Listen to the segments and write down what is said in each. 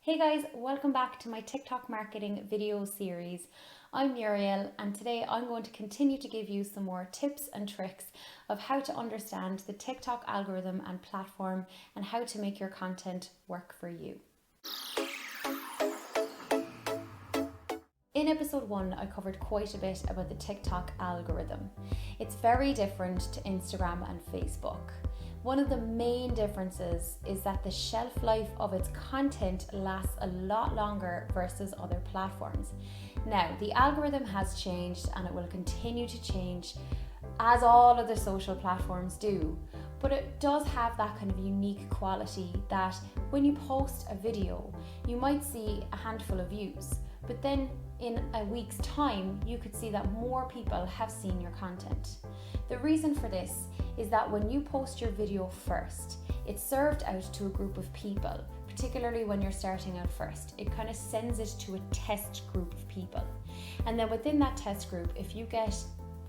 Hey guys, welcome back to my TikTok marketing video series. I'm Muriel and today I'm going to continue to give you some more tips and tricks of how to understand the TikTok algorithm and platform and how to make your content work for you. In episode 1, I covered quite a bit about the TikTok algorithm. It's very different to Instagram and Facebook. One of the main differences is that the shelf life of its content lasts a lot longer versus other platforms. Now, the algorithm has changed and it will continue to change as all other social platforms do, but it does have that kind of unique quality that when you post a video, you might see a handful of views, but then in a week's time, you could see that more people have seen your content. The reason for this is that when you post your video first, it's served out to a group of people, particularly when you're starting out first. It kind of sends it to a test group of people. And then within that test group, if you get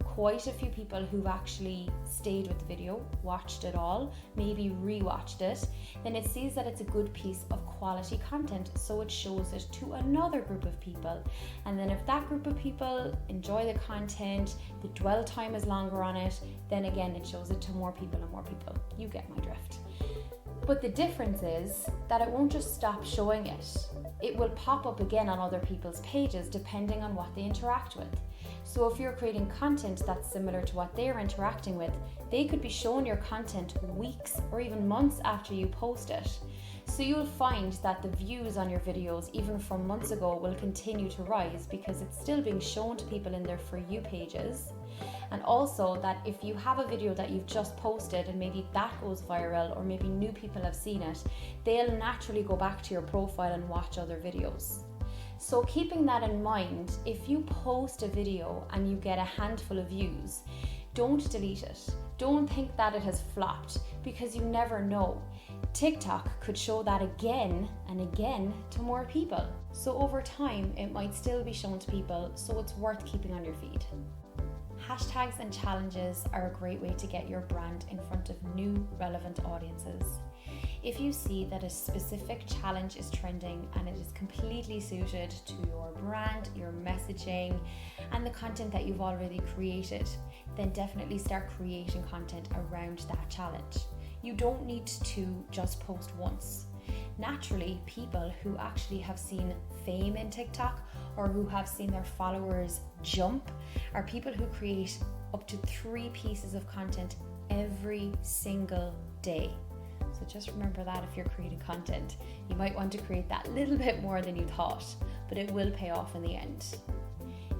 quite a few people who've actually stayed with the video, watched it all, maybe rewatched it, then it sees that it's a good piece of quality content, so it shows it to another group of people. And then if that group of people enjoy the content, the dwell time is longer on it, then again it shows it to more people and more people. You get my drift. But the difference is that it won't just stop showing it. It will pop up again on other people's pages depending on what they interact with. So if you're creating content that's similar to what they're interacting with, they could be showing your content weeks or even months after you post it. So you'll find that the views on your videos, even from months ago, will continue to rise because it's still being shown to people in their For You pages. And also that if you have a video that you've just posted and maybe that goes viral or maybe new people have seen it, they'll naturally go back to your profile and watch other videos. So keeping that in mind, if you post a video and you get a handful of views, don't delete it. Don't think that it has flopped because you never know. TikTok could show that again and again to more people. So over time, it might still be shown to people, so it's worth keeping on your feed. Hashtags and challenges are a great way to get your brand in front of new relevant audiences. If you see that a specific challenge is trending and it is completely suited to your brand, your messaging, and the content that you've already created, then definitely start creating content around that challenge. You don't need to just post once. Naturally, people who actually have seen fame in TikTok or who have seen their followers jump are people who create up to 3 pieces of content every single day. So just remember that if you're creating content, you might want to create that little bit more than you thought, but it will pay off in the end.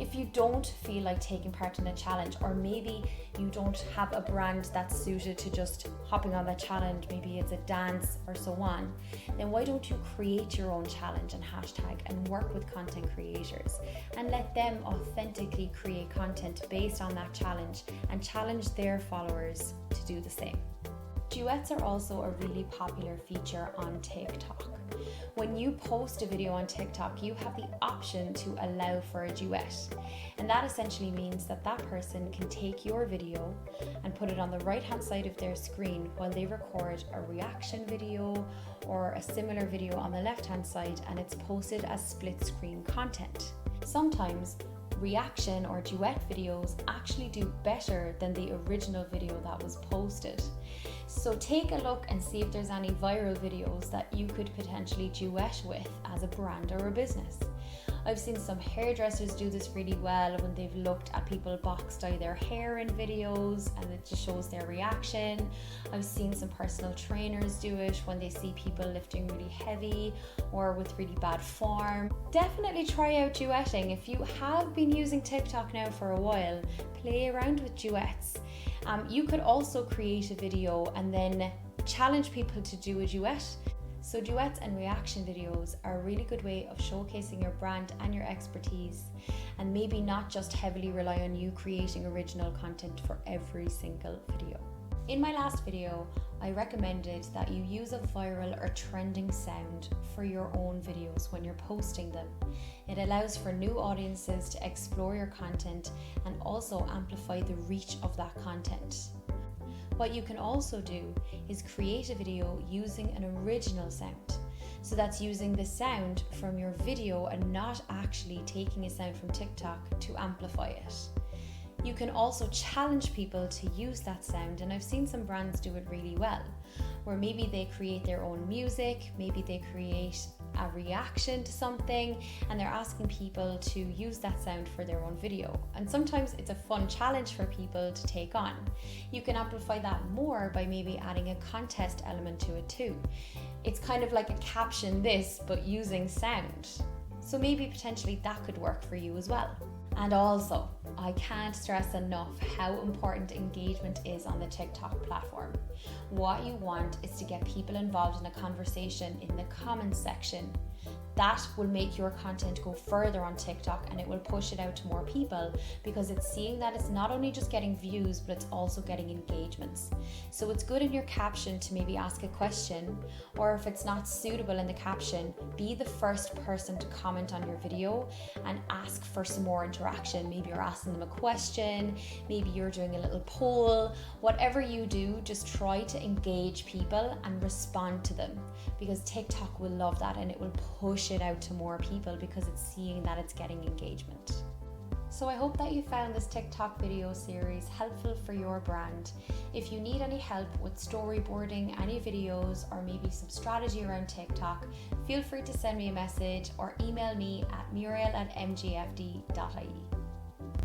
If you don't feel like taking part in a challenge, or maybe you don't have a brand that's suited to just hopping on that challenge, maybe it's a dance or so on, then why don't you create your own challenge and hashtag and work with content creators and let them authentically create content based on that challenge and challenge their followers to do the same. Duets are also a really popular feature on TikTok. When you post a video on TikTok, you have the option to allow for a duet. And that essentially means that that person can take your video and put it on the right-hand side of their screen while they record a reaction video or a similar video on the left-hand side, and it's posted as split screen content. Sometimes reaction or duet videos actually do better than the original video that was posted. So take a look and see if there's any viral videos that you could potentially duet with as a brand or a business. I've seen some hairdressers do this really well when they've looked at people box dye their hair in videos and it just shows their reaction. I've seen some personal trainers do it when they see people lifting really heavy or with really bad form. Definitely try out duetting. If you have been using TikTok now for a while, play around with duets. You could also create a video and then challenge people to do a duet. So duets and reaction videos are a really good way of showcasing your brand and your expertise, and maybe not just heavily rely on you creating original content for every single video. In my last video, I recommended that you use a viral or trending sound for your own videos when you're posting them. It allows for new audiences to explore your content and also amplify the reach of that content. What you can also do is create a video using an original sound. So that's using the sound from your video and not actually taking a sound from TikTok to amplify it. You can also challenge people to use that sound, and I've seen some brands do it really well, where maybe they create their own music, maybe they create a reaction to something, and they're asking people to use that sound for their own video. And sometimes it's a fun challenge for people to take on. You can amplify that more by maybe adding a contest element to it too. It's kind of like a caption this, but using sound. So maybe potentially that could work for you as well. And also, I can't stress enough how important engagement is on the TikTok platform. What you want is to get people involved in a conversation in the comments section. That will make your content go further on TikTok, and it will push it out to more people because it's seeing that it's not only just getting views, but it's also getting engagements. So it's good in your caption to maybe ask a question, or if it's not suitable in the caption, be the first person to comment on your video and ask for some more interaction. Maybe you're asking them a question, maybe you're doing a little poll. Whatever you do, just try to engage people and respond to them, because TikTok will love that and it will push it out to more people because it's seeing that it's getting engagement. So I hope that you found this TikTok video series helpful for your brand. If you need any help with storyboarding any videos or maybe some strategy around TikTok, feel free to send me a message or email me at muriel@mgfd.ie.